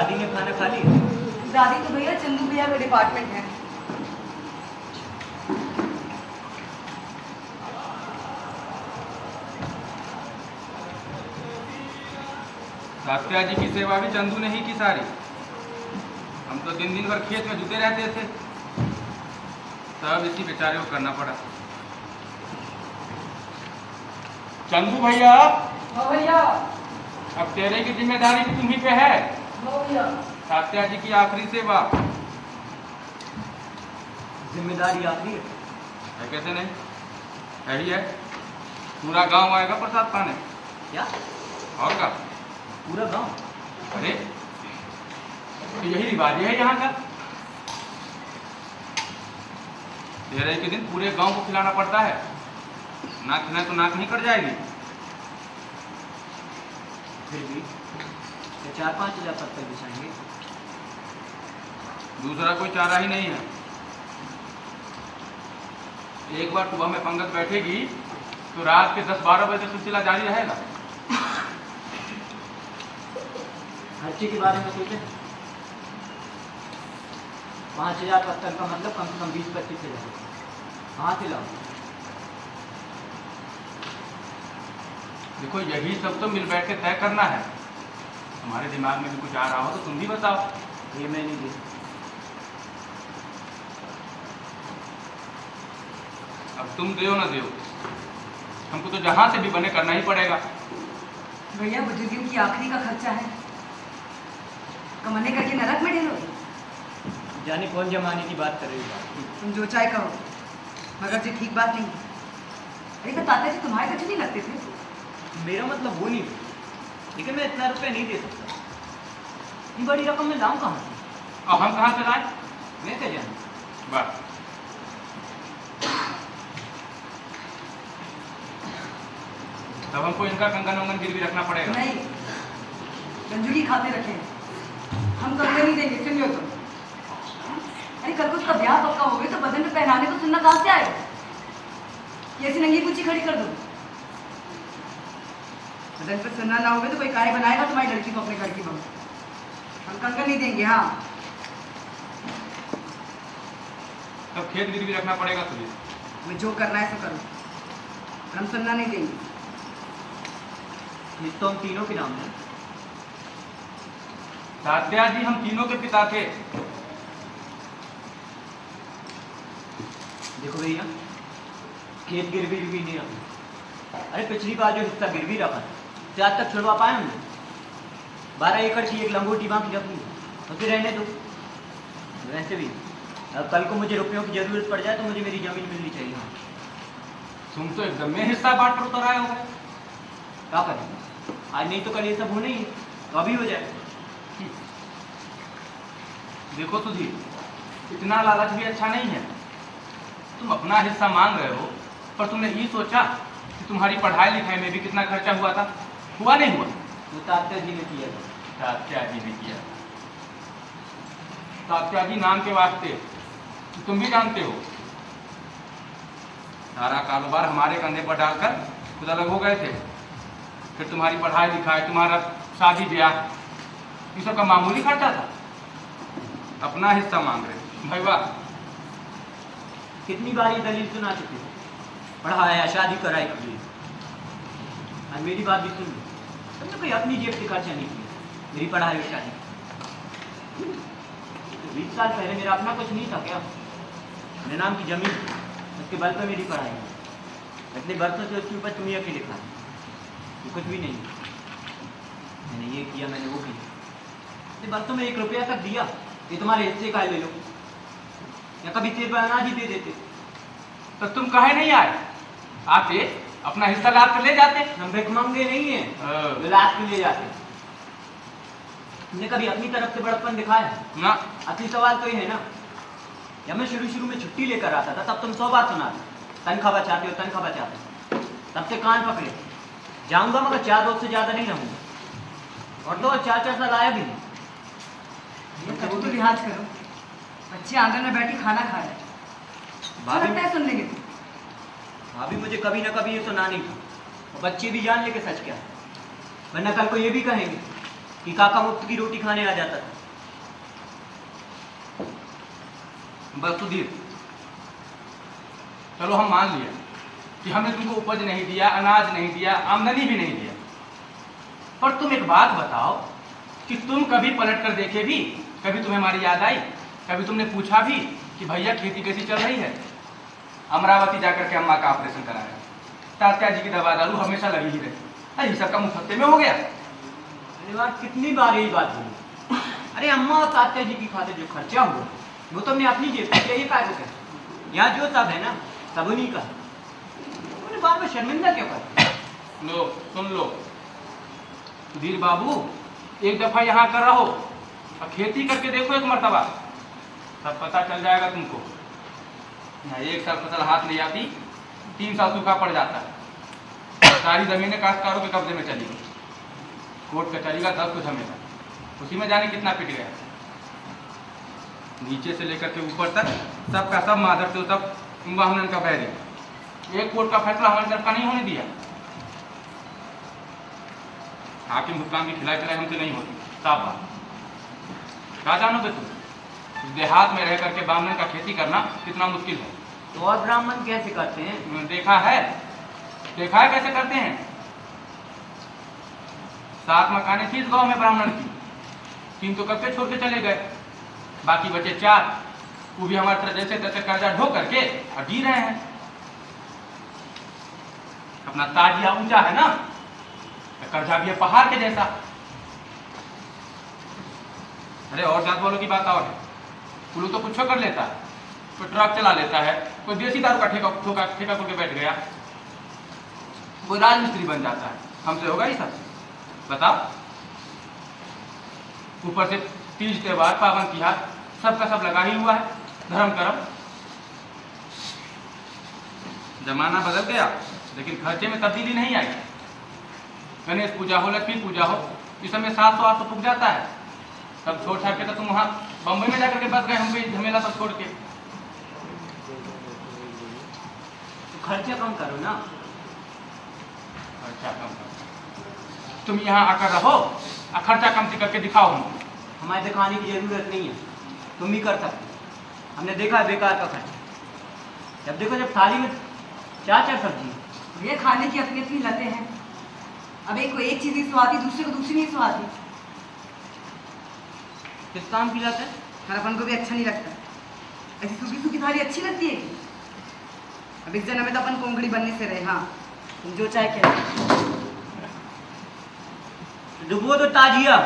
दादी ने खाना खा लिया? दादी तो भैया चंदू भैया का डिपार्टमेंट है। तात्या जी की सेवा भी चंदू ने ही की सारी। हम तो दिन दिन भर खेत में जुटे रहते थे, सब इसी बेचारे को करना पड़ा। चंदू भैया, हाँ भैया। अब तेरे की जिम्मेदारी भी तुम्ही पे है। हाँ भैया। तात्या जी की आखिरी सेवा। जिम्मेदारी आखिरी है कैसे नहीं, है ही है। पूरा गांव आएगा प्रसाद पाने। क्या? और का पूरा गांव? अरे तो यही रिवाज है यहाँ का। तेरह के दिन पूरे गांव को खिलाना पड़ता है, ना खिलाए तो नाक नहीं कट जाएगी। फिर भी 4-5 हजार पत्थर बिछाएंगे। दूसरा कोई चारा ही नहीं है। एक बार सुबह में पंगत बैठेगी तो रात के 10-12 बजे तक सिलसिला जारी रहेगा। खर्चे के बारे में सोचें। 5000 पत्थर का मतलब कम से कम 20-25 हजार। कहाँ से लाओ? देखो यही सब तो मिल बैठ के तय करना है। हमारे दिमाग में भी कुछ आ रहा हो तो तुम भी बताओ। ये मैं नहीं दे। अब तुम दो ना दो, हमको तो जहां से भी बने करना ही पड़ेगा। भैया बुजुर्गों की आखिरी का खर्चा है, कमाने करके नरक में ढेरो। जाने कौन जमाने की बात कर रही हो? तुम जो चाहे कहो, मगर जी ठीक बात नहीं। अरे तो तात्या जी तुम्हारे कच्चे नहीं लगते थे? मेरा मतलब वो नहीं, लेकिन मैं इतना रुपया नहीं दे सकता। इतनी बड़ी रकम में लाऊं कहाँ से? और हम कहाँ से लाए? मैं क्या जानूं? बस तब हमको इनका कंगन वंगन गिरवी रखना पड़ेगा। नहीं, गंजुड़ी खाते रखे हैं। हम कंगन नहीं देंगे, सुनियो तो। अरे कल को उसका ब्याह पक्का हो गया तो बदन में पहनाने को सुनना कहाँ से आएगा? ये ऐसी नंगी कुची खड़ी कर दो। बदन पे सुनना ना होगा तो कोई काहे बनाएगा तुम्हारी लड़की को अपने घर की बहू? हम कंगन नहीं देंगे। हाँ, तब खेत गिरवी रखना पड़ेगा तुझे। मैं जो करना है सो करो, हम सुनना नहीं देंगे। ये तो हम तीनों के नाम है। तात्या जी हम तीनों के पिता थे। देखो भैया, खेत गिरवी नहीं रखा। अरे पिछली बार जो हिस्सा गिरवी रखा था आज तक छुड़वा पाए हमने? 12 एकड़ की एक लंगोटी बाकी रखी तो फिर रहने दो। वैसे भी अब कल को मुझे रुपयों की जरूरत पड़ जाए तो मुझे मेरी जमीन मिलनी चाहिए। तुम तो एकदम में हिस्सा बांट उतर आए हो गए। क्या करें, आज नहीं तो कल ये सब होना ही है, तो अभी हो जाए। देखो सुधीर, इतना लालच भी अच्छा नहीं है। तुम अपना हिस्सा मांग रहे हो, पर तुमने ये सोचा कि तुम्हारी पढ़ाई लिखाई में भी कितना खर्चा हुआ था? हुआ नहीं हुआ? वो तात्या जी ने किया था। तात्या जी ने किया। तात्या जी नाम के वास्ते तुम भी जानते हो, सारा कारोबार हमारे कंधे पर डालकर खुद अलग हो गए थे। फिर तुम्हारी पढ़ाई लिखाई, तुम्हारा शादी ब्याह, ये सब का मामूली खर्चा था। अपना हिस्सा मांग रहे भाई। वाह, कितनी बार ये दलील सुना चुके थे, पढ़ाया शादी कराई के लिए। और मेरी बात भी सुन लो, तुमने कोई अपनी जेब से खर्चा नहीं किया मेरी पढ़ाई और शादी। 20 साल पहले मेरा अपना कुछ नहीं था क्या? मेरे नाम की जमीन, उसके बल पर मेरी पढ़ाई है। इतने बरसों से उसके ऊपर तुम्हें अकेले खा ये कुछ भी नहीं। मैंने ये किया, मैंने वो किया। इतने बरसों में 1 रुपया तक दिया, ये तुम्हारे हिस्से का ले लो, या कभी सिर पर अनाज ही दे देते। तो तुम कहे नहीं आए? आते अपना हिस्सा लाद कर ले जाते। हम भिखमंगे नहीं है, लाद के ले जाते। तुमने कभी अपनी तरफ से बड़प्पन दिखाया ना? असली सवाल तो ये है ना, जब मैं शुरू में छुट्टी लेकर आता था तब तुम 100 बात सुनाते, तनख्वाह बचाते हो, तनख्वाह बचाते हो। तब से कान पकड़े, जाऊंगा मगर 4 रोज से ज्यादा नहीं रहूंगा। और तो 4 साल आया भी नहीं। तो लिहाज करो, बच्चे आंगन में बैठी खाना खा रहे हैं, लगता है सुन लेंगे। भाभी मुझे कभी ना कभी ये सुना नहीं था, और बच्चे भी जान लेके सच क्या है, वरना कल को ये भी कहेंगे कि काका मुफ्त की रोटी खाने आ जाता था। बस सुधीर, चलो हम मान लिया कि हमने तुमको उपज नहीं दिया, अनाज नहीं दिया, आमदनी भी नहीं दिया, पर तुम एक बात बताओ कि तुम कभी पलट कर देखे भी? कभी तुम्हें हमारी याद आई? कभी तुमने पूछा भी कि भैया खेती कैसी चल रही है? अमरावती जाकर के अम्मा का ऑपरेशन कराया, तात्या जी की दवा दारू हमेशा लगी ही रही, अरे सबका मुफ्ते में हो गया। अरे बात कितनी बार यही बात बोली, अरे अम्मा और तात्या जी की खातिर जो खर्चा हुआ वो तो हमने अपनी जेब से किया, ये काय को कहते? यहाँ जो सब है ना सब उन्हीं का, अरे बार बार शर्मिंदा क्यों करते? लो सुन लो सुधीर बाबू, एक दफा यहाँ कर रहो और खेती करके देखो एक मर्तबा, सब पता चल जाएगा तुमको। यहाँ एक साल फसल हाथ नहीं आती, 3 साल सूखा पड़ जाता है, सारी जमीनें काश्तकारों के कब्जे में चली गई, कोर्ट कचहरी का 10 कुछ झमेला, उसी में जाने कितना पिट गया। नीचे से लेकर के ऊपर तक सबका सब माधर तो सब वाहन का बैरी, एक कोर्ट का फैसला हमारी तरफ का नहीं होने दिया। हाकिम हुक्काम की खिलाई पिलाई हमसे नहीं होती, साफ बात। क्या जानोगे तुम, इस देहात में रह करके ब्राह्मण का खेती करना कितना मुश्किल है। तो और ब्राह्मण कैसे करते हैं? देखा है कैसे करते हैं। 7 मकानें थी इस गांव में ब्राह्मण की, 3 तो कब के छोड़ के चले गए, बाकी बचे 4, वो भी हमारे तरह जैसे तैसे कर्जा ढो करके और जी रहे हैं। अपना ताजिया ऊंचा है ना, कर्जा भी है पहाड़ के जैसा। अरे और जात वालों की बात और है, वो लोग तो कुछ कर लेता है, कोई ट्रक चला लेता है, कोई देसी दारू का ठेका करके बैठ गया, वो राजमिस्त्री बन जाता है। हमसे होगा ही सब, बताओ। ऊपर से तीज त्योहार पावन तिहार सबका सब लगा ही हुआ है, धर्म कर्म। जमाना बदल गया लेकिन खर्चे में तब्दीली नहीं आई। गणेश पूजा हो, लक्ष्मी पूजा हो, इस समय 700-800 पुग जाता है, सब छोड़ छाड़ के तो तुम वहाँ बम्बई में जाकर के बस गए, हम भी झमेला सब छोड़ के। तो खर्चा कम करो ना। खर्चा कम करो, तुम यहाँ आकर रहो और खर्चा कम करके दिखाओ हमको। हमारे दिखाने की जरूरत नहीं है, तुम भी कर सकते हो। हमने देखा है बेकार का खर्चा। जब देखो जब थाली में 4-4 सब्जी, ये खाने की अपनी अपनी लतें हैं। अब एक को एक चीज नहीं स्वादी, दूसरे को दूसरी नहीं स्वादी। किस काम की जाता है? और अपन को भी अच्छा नहीं लगता। ऐसी सूखी सूखी थाली अच्छी लगती है? अब इस जन्म में तो अपन कोंगड़ी बनने से रहे। हाँ तुम जो चाहे कह। डुबो तो ताजिया।